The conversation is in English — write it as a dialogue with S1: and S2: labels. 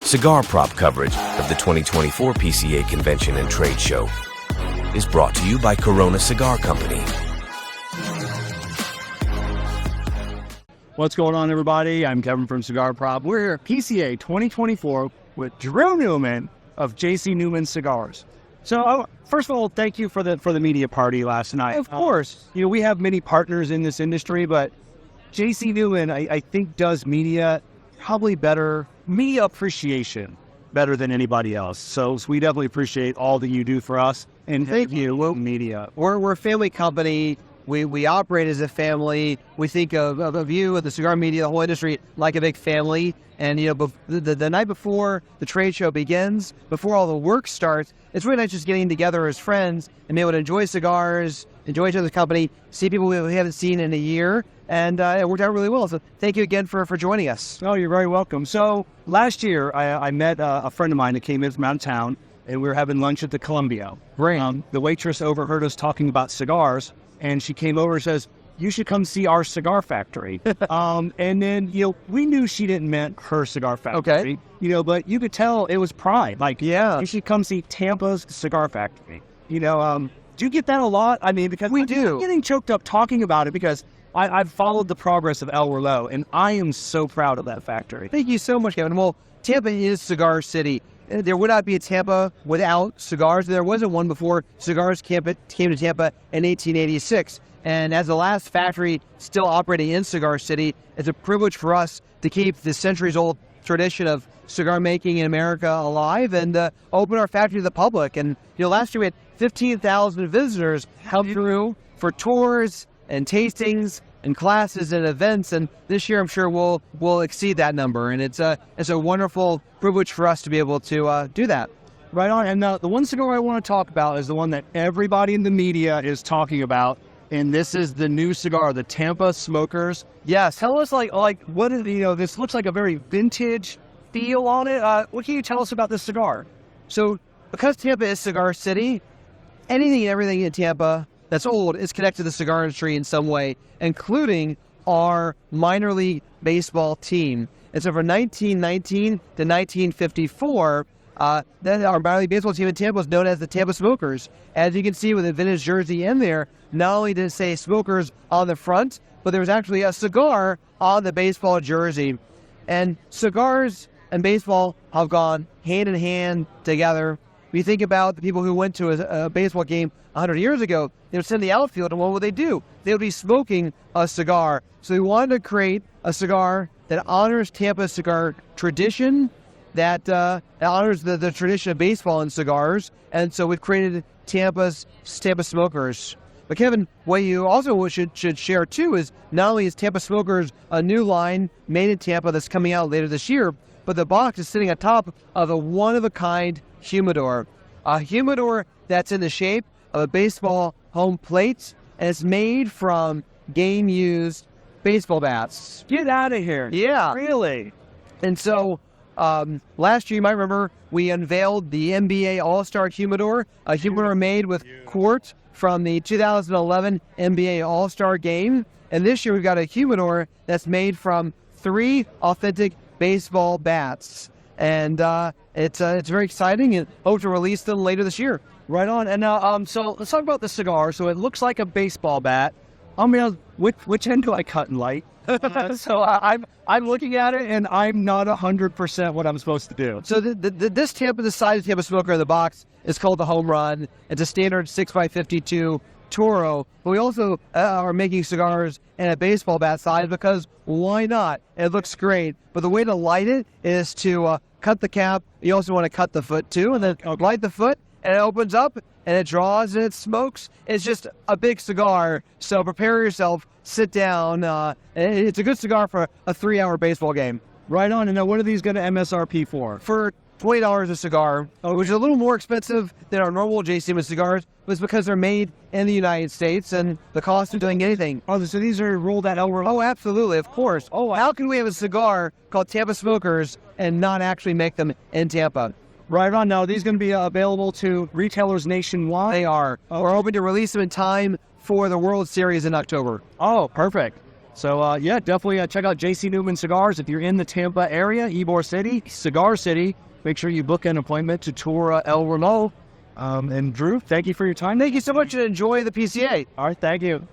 S1: Cigar prop coverage of the 2024 PCA Convention and Trade Show is brought to you by Corona Cigar Company.
S2: What's going on, everybody? I'm Kevin from Cigar Prop. We're here at PCA 2024 with Drew Newman of JC Newman Cigars. So, first of all, thank you for the media party last night. Of course. We have many partners in this industry, but JC Newman, I think, does media probably better, media appreciation better than anybody else. So we definitely appreciate all that you do for us. And thank you, media.
S3: We're a family company. We operate as a family. We think of you and the cigar media, the whole industry, like a big family. And, the night before the trade show begins, before all the work starts, it's really nice just getting together as friends and be able to enjoy cigars, enjoy each other's company, see people we haven't seen in a year. And it worked out really well. So thank you again for joining us.
S2: Oh, you're very welcome. So last year, I met a friend of mine that came in from out of town, and we were having lunch at the Columbia.
S3: Great.
S2: The waitress overheard us talking about cigars, and she came over and says, "You should come see our cigar factory." And then, we knew she didn't meant her cigar factory.
S3: Okay.
S2: But you could tell it was pride. Like, yeah, you should come see Tampa's cigar factory. Do you get that a lot? I mean, because
S3: we do.
S2: I'm getting choked up talking about it because I've followed the progress of El Reloj, and I am so proud of that factory.
S3: Thank you so much, Kevin. Well, Tampa is Cigar City. There would not be a Tampa without cigars. There wasn't one before cigars came to Tampa in 1886. And as the last factory still operating in Cigar City, it's a privilege for us to keep the centuries-old tradition of cigar making in America alive and open our factory to the public. And last year we had 15,000 visitors come through for tours and tastings and classes and events, and this year I'm sure we'll exceed that number. And it's a wonderful privilege for us to be able to do that.
S2: Right on. And the one cigar I want to talk about is the one that everybody in the media is talking about, and this is the new cigar, the Tampa Smokers.
S3: Yes.
S2: Tell us what is this looks like a very vintage feel on it. What can you tell us about this cigar?
S3: So because Tampa is Cigar City, anything and everything in Tampa that's old is connected to the cigar industry in some way, including our minor league baseball team. And so from 1919 to 1954, then our minor league baseball team in Tampa was known as the Tampa Smokers. As you can see with the vintage jersey in there, not only did it say Smokers on the front, but there was actually a cigar on the baseball jersey. And cigars and baseball have gone hand in hand together. When you think about the people who went to a baseball game 100 years ago, they would sit in the outfield, and what would they do? They would be smoking a cigar. So we wanted to create a cigar that honors Tampa's cigar tradition, that honors the tradition of baseball and cigars, and so we've created Tampa Smokers. But Kevin, what you also should share too is not only is Tampa Smokers a new line made in Tampa that's coming out later this year, but the box is sitting on top of a one-of-a-kind humidor. A humidor that's in the shape of a baseball home plate, and it's made from game-used baseball bats.
S2: Get out of here.
S3: Yeah.
S2: Really?
S3: And so last year, you might remember, we unveiled the NBA All-Star Humidor, a humidor made with quartz from the 2011 NBA All-Star Game. And this year, we've got a humidor that's made from 3 authentic baseball bats. And it's very exciting, and hope to release them later this year.
S2: Right on. And now, so let's talk about the cigar. So it looks like a baseball bat. Which end do I cut and light? So I'm looking at it, and I'm not 100% what I'm supposed to do.
S3: So this Tampa, the size of Tampa Smoker in the box is called the Home Run. It's a standard 6x52 Toro. But we also are making cigars in a baseball bat size because why not? It looks great. But the way to light it is to cut the cap. You also want to cut the foot too, and then light the foot, and it opens up, and it draws, and it smokes. It's just a big cigar, so prepare yourself, sit down. It's a good cigar for a 3-hour baseball game.
S2: Right on. And now what are these going to MSRP for?
S3: For $20 a cigar, which is a little more expensive than our normal JC Newman cigars, but it's because they're made in the United States, and the cost of doing anything.
S2: Oh, so these are rolled at El Reloj?
S3: Oh, absolutely, of course. Oh, how can we have a cigar called Tampa Smokers and not actually make them in Tampa?
S2: Right on. Now, are these going to be available to retailers nationwide?
S3: They are. We're hoping to release them in time for the World Series in October.
S2: Oh, perfect. So, yeah, definitely check out JC Newman Cigars. If you're in the Tampa area, Ybor City, Cigar City, make sure you book an appointment to tour El Remo. And Drew, thank you for your time.
S3: Thank you so much and enjoy the PCA.
S2: All right, thank you.